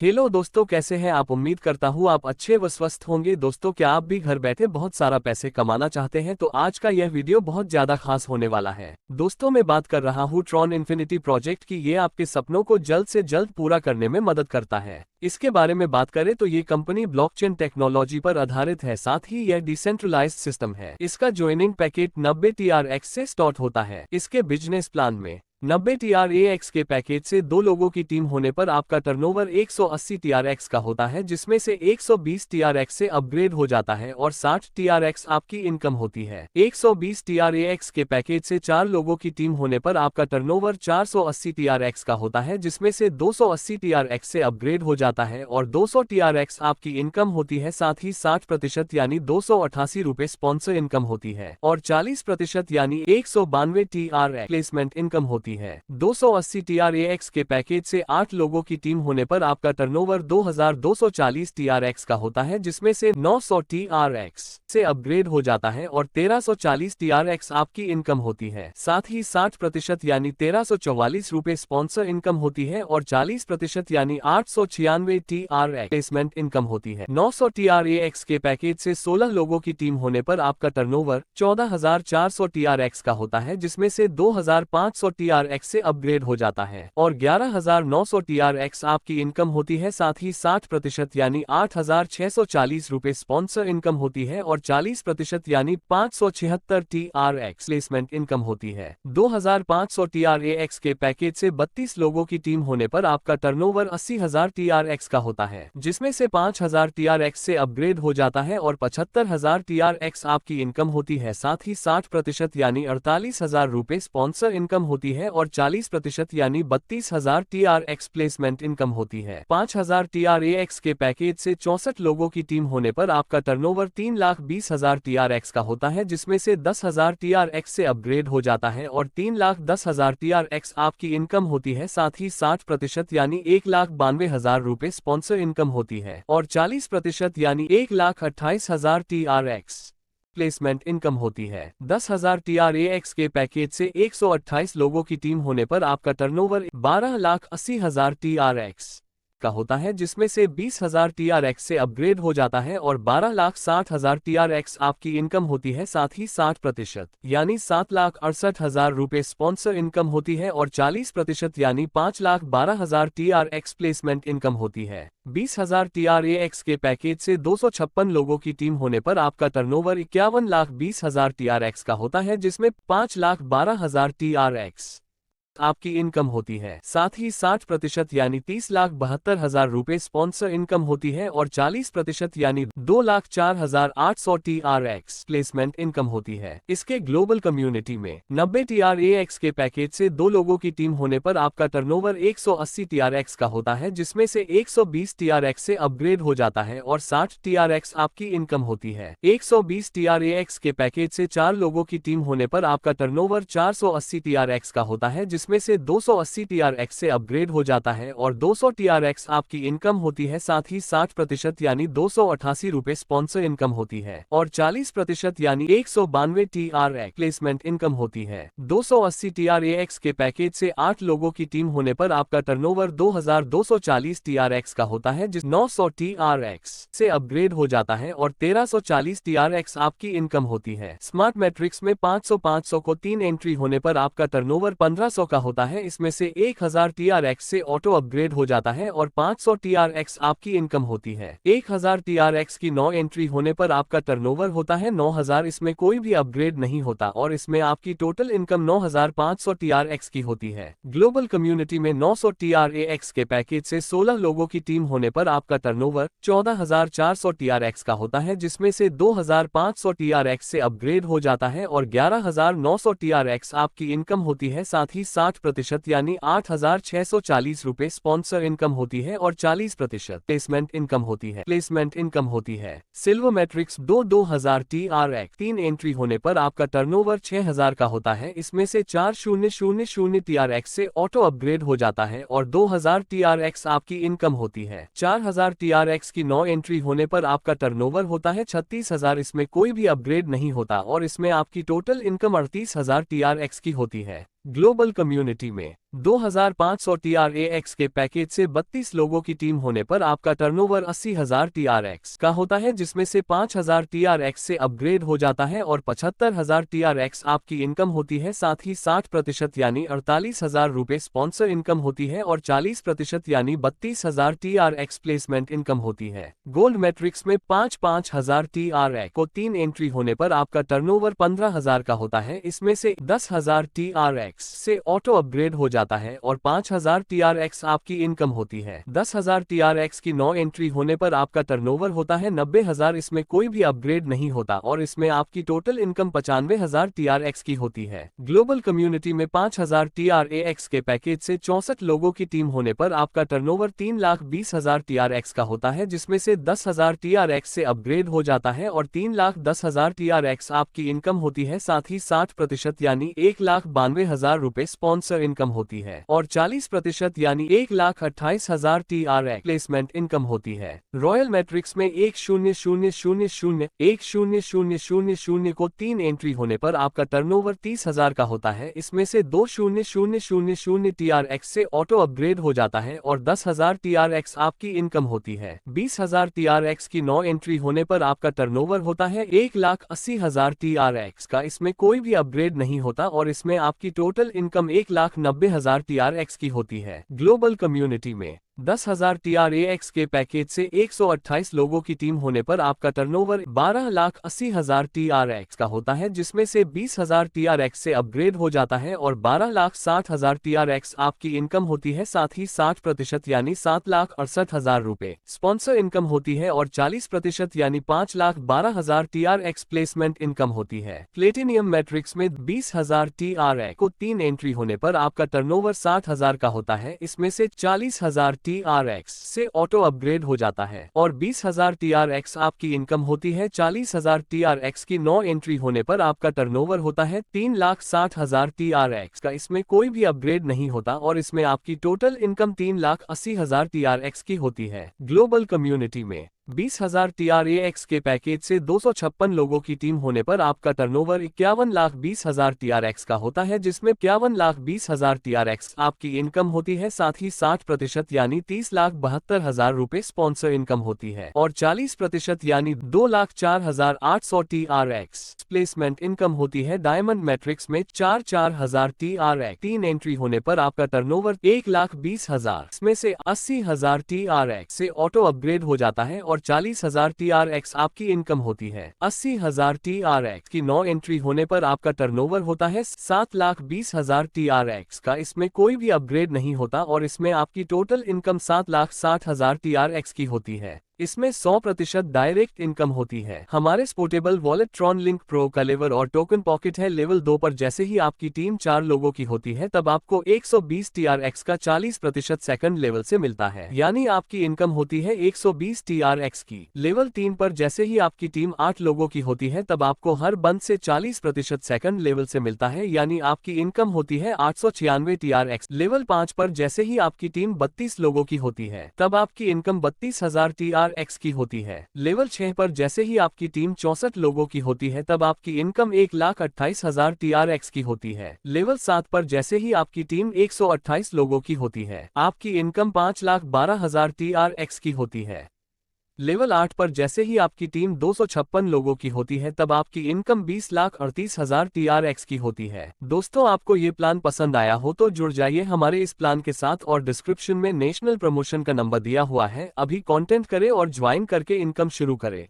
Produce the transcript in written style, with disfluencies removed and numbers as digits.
Hello दोस्तों, कैसे हैं आप। उम्मीद करता हूँ आप अच्छे व स्वस्थ होंगे। दोस्तों, क्या आप भी घर बैठे बहुत सारा पैसे कमाना चाहते हैं तो आज का यह वीडियो बहुत ज्यादा खास होने वाला है। दोस्तों, मैं बात कर रहा हूँ ट्रॉन इन्फिनिटी प्रोजेक्ट की। ये आपके सपनों को जल्द से जल्द पूरा करने में मदद करता है। इसके बारे में बात करें तो ये कंपनी ब्लॉकचेन टेक्नोलॉजी पर आधारित है, साथ ही यह डिसेंट्रलाइज्ड सिस्टम है। इसका ज्वाइनिंग पैकेज 90 TRX से स्टार्ट होता है। इसके बिजनेस प्लान में 90 TRAX के पैकेज से 2 लोगों की टीम होने पर आपका टर्नओवर 180 TRX का होता है, जिसमें से 120 TRX से अपग्रेड हो जाता है और 60 TRX आपकी इनकम होती है। 120 TRAX के पैकेज से 4 लोगों की टीम होने पर आपका टर्नओवर 480 TRX का होता है, जिसमें से 280 TRX से अपग्रेड हो जाता है और 200 TRX आपकी इनकम होती है। साथ ही 60% यानी 288 रुपए स्पॉन्सर इनकम होती है और 40% यानी 192 TRX प्लेसमेंट इनकम होती है। 280 TRAX के पैकेज से 8 लोगों की टीम होने पर आपका टर्नओवर 2240 TRX का होता है, जिसमें से 900 TRX से अपग्रेड हो जाता है और 1340 TRX आपकी इनकम होती है। साथ ही 60% यानी 1344 रुपए स्पॉन्सर इनकम होती है और 40% यानी 896 TRX प्लेसमेंट इनकम होती है। 900 TRAX के पैकेज से 16 लोगों की टीम होने पर आपका टर्नओवर 14400 TRX का होता है, जिसमें से 2500 TRX से अपग्रेड हो जाता है और 11900 TRX आपकी इनकम होती है। साथ ही 60% यानी 8640 रुपए स्पॉन्सर इनकम होती है और 40% यानी 576 TRX प्लेसमेंट इनकम होती है। 2500 TRAX के पैकेज से 32 लोगों की टीम होने पर आपका टर्नओवर 80000 TRX का होता है, जिसमें से 5000 TRX से अपग्रेड हो जाता है और 75000 TRX आपकी इनकम होती है। साथ ही 60% यानी 48000 रुपए स्पॉन्सर इनकम होती है और 40% यानी 32000 TRX प्लेसमेंट इनकम होती है। 5000 TRAX के पैकेज से 64 लोगों की टीम होने पर आपका टर्नओवर 3,20,000 TRX का होता है, जिसमें से 10,000 TRX से अपग्रेड हो जाता है और 3,10,000 TRX आपकी इनकम होती है। साथ ही 60% यानी 1,92,000 रुपए स्पॉन्सर इनकम होती है और 40% यानी 1,28,000 TRX प्लेसमेंट इनकम होती है। 10,000 TRAX के पैकेज से 128 लोगों की टीम होने पर आपका टर्नओवर 12,80,000 TRX का होता है, जिसमें से 20,000 TRX से अपग्रेड हो जाता है और 12,60,000 TRX आपकी इनकम होती है। साथ ही 60% यानी 7,68,000 रुपए स्पॉन्सर इनकम होती है और 40% यानी 5,12,000 TRX प्लेसमेंट इनकम होती है। 20,000 TRAX के पैकेज से 256 लोगों की टीम होने पर आपका टर्नओवर 51,20,000 TRX का होता है, जिसमें 5,12,000 TRX आपकी इनकम होती है। साथ ही 60% यानी 30,72,000 रुपए स्पॉन्सर इनकम होती है और 40% यानी 2,04,800 TRX प्लेसमेंट इनकम होती है। इसके ग्लोबल कम्युनिटी में 90 TRAX के पैकेज से 2 लोगों की टीम होने पर आपका टर्नओवर 180 TRX का होता है, जिसमें से 120 TRX से अपग्रेड हो जाता है और 60 TRX आपकी इनकम होती है। 120 TRAX के पैकेज से 4 लोगों की टीम होने पर आपका टर्नओवर 480 TRX का होता है, जिसमें से 280 TRX से अपग्रेड हो जाता है और 200 TRX आपकी इनकम होती है। साथ ही 60% यानी 288 रुपए स्पॉन्सर इनकम होती है और 40% यानी 192 TRX प्लेसमेंट इनकम होती है। 280 TRAX के पैकेज से 8 लोगों की टीम होने पर आपका टर्नओवर 2240 TRX का होता है, जिस 900 TRX से अपग्रेड हो जाता है और 1340 TRX आपकी इनकम होती है। स्मार्ट मैट्रिक्स में 500-500 को 3 एंट्री होने पर आपका टर्नओवर 1500 का होता है। इसमें से 1000 TRX से ऑटो अपग्रेड हो जाता है और 500 TRX आपकी इनकम होती है। 1000 TRX की 9 एंट्री होने पर आपका टर्नओवर होता है 9000। इसमें कोई भी अपग्रेड नहीं होता और इसमें आपकी टोटल इनकम 9500 TRX की होती है। ग्लोबल कम्युनिटी में 900 TRAX के पैकेज से 16 लोगों की टीम होने पर आपका टर्नओवर 14,400 TRX का होता है, जिसमें से 2500 TRX से अपग्रेड हो जाता है और 11,900 TRX आपकी इनकम होती है। साथ ही 60% यानी 8,640 रुपए स्पॉन्सर इनकम होती है और 40% प्लेसमेंट इनकम होती है। प्लेसमेंट इनकम होती है। सिल्वर मैट्रिक्स 2000 TRX 3 एंट्री होने पर आपका टर्नओवर 6,000 का होता है। इसमें से 4000 TRX से ऑटो अपग्रेड हो जाता है और 2000 TRX आपकी इनकम होती है। 4000 TRX की 9 एंट्री होने पर आपका टर्नओवर होता है 36,000। इसमें कोई भी अपग्रेड नहीं होता और इसमें आपकी टोटल इनकम 38,000 TRX की होती है। ग्लोबल कम्युनिटी में 2500 TRAX के पैकेज से 32 लोगों की टीम होने पर आपका टर्नओवर 80,000 TRX का होता है, जिसमें से 5,000 TRX से अपग्रेड हो जाता है और 75,000 TRX आपकी इनकम होती है। साथ ही 60% यानी 48,000 रुपये स्पॉन्सर इनकम होती है और 40% यानी 32,000 TRX प्लेसमेंट इनकम होती है। गोल्ड मैट्रिक्स में 5,000 TRX को 3 एंट्री होने पर आपका टर्नओवर 15,000 का होता है। इसमें से 10,000 TRX से ऑटो अपग्रेड हो जाता है और 5,000 TRX आपकी इनकम होती है। 10,000 TRX की 9 एंट्री होने पर आपका टर्नओवर होता है 90,000। इसमें कोई भी अपग्रेड नहीं होता और इसमें आपकी टोटल इनकम 95,000 TRX की होती है। ग्लोबल कम्युनिटी में 5,000 TRAX के पैकेज से 64 लोगों की टीम होने पर आपका टर्नओवर 3,20,000 TRX का होता है, जिसमें से 10,000 TRX से अपग्रेड हो जाता है और 3,10,000 TRX आपकी इनकम होती है। साथ ही 60% यानी 1,92,000 रुपए स्पॉन्सर इनकम होती है और 40% यानी 1,28,000 TRX प्लेसमेंट इनकम होती है। रॉयल मैट्रिक्स में 1,0,0,0,0 1,0,0,0,0 को 3 एंट्री होने पर आपका टर्नओवर 30,000 का होता है। इसमें से 2,0,0,0,0 TRX से ऑटो अपग्रेड हो जाता है और 10,000 TRX आपकी इनकम होती है। 20,000 TRX की 9 एंट्री होने पर आपका टर्नओवर होता है 1,80,000 TRX का। इसमें कोई भी अपग्रेड नहीं होता और इसमें आपकी टोटल इनकम 1,90,000 TRX की होती है। ग्लोबल कम्युनिटी में 10,000 TRAX के पैकेज से 128 लोगों की टीम होने पर आपका टर्नओवर 12,80,000 TRX का होता है, जिसमें से 20,000 TRX से अपग्रेड हो जाता है और 12,60,000 TRX आपकी इनकम होती है। साथ ही 60% यानी 7,68,000 रुपए स्पॉन्सर इनकम होती है और 40% यानी 5,12,000 TRX प्लेसमेंट इनकम होती है। प्लेटिनियम मैट्रिक्स में 20,000 TRX को 3 एंट्री होने पर आपका टर्नओवर 60,000 का होता है। इसमें से 40,000 TRX से ऑटो अपग्रेड हो जाता है और 20,000 TRX आपकी इनकम होती है। 40,000 TRX की 9 एंट्री होने पर आपका टर्नओवर होता है 3,60,000 TRX का। इसमें कोई भी अपग्रेड नहीं होता और इसमें आपकी टोटल इनकम 3,80,000 TRX की होती है। ग्लोबल कम्युनिटी में 20,000 TRAX के पैकेज से 256 लोगों की टीम होने पर आपका टर्नओवर 51,20,000 TRX का होता है, जिसमें 51,20,000 TRX आपकी इनकम होती है। साथ ही 60% यानी 30,72,000 रुपए स्पॉन्सर इनकम होती है और 40% यानी 2,04,800 TRX प्लेसमेंट इनकम होती है। डायमंड मैट्रिक्स में 4,000 TRX 3 एंट्री होने पर आपका टर्नओवर 1,20,000 इसमें से 80,000 TRX से ऑटो अपग्रेड हो जाता है और 40,000 TRX आपकी इनकम होती है। 80,000 TRX की 9 एंट्री होने पर आपका टर्नओवर होता है 7,20,000 TRX का। इसमें कोई भी अपग्रेड नहीं होता और इसमें आपकी टोटल इनकम 7,60,000 TRX की होती है। इसमें 100% डायरेक्ट इनकम होती है। हमारे portable wallet Tron link pro का लेवल और टोकन पॉकेट है लेवल 2 पर। जैसे ही आपकी टीम 4 लोगों की होती है तब आपको 120 TRX का 40% सेकंड लेवल से मिलता है, यानी आपकी इनकम होती है 120 TRX की। लेवल 3 पर जैसे ही आपकी टीम 8 लोगों की होती है तब आपको हर बंद से 40% सेकंड लेवल से मिलता है, यानी आपकी इनकम होती है 896 TRX। लेवल 5 पर जैसे ही आपकी टीम 32 लोगों की होती है तब आपकी इनकम 32,000 TRX की होती है। लेवल 6 पर जैसे ही आपकी टीम 64 लोगों की होती है तब आपकी इनकम 1,28,000 TRX की होती है। लेवल 7 पर जैसे ही आपकी टीम 128 लोगों की होती है आपकी इनकम 5,12,000 TRX की होती है। लेवल 8 पर जैसे ही आपकी टीम 256 लोगों की होती है तब आपकी इनकम 20,38,000 TRX की होती है। दोस्तों, आपको ये प्लान पसंद आया हो तो जुड़ जाइए हमारे इस प्लान के साथ और डिस्क्रिप्शन में नेशनल प्रमोशन का नंबर दिया हुआ है। अभी कांटेक्ट करें और ज्वाइन करके इनकम शुरू करें।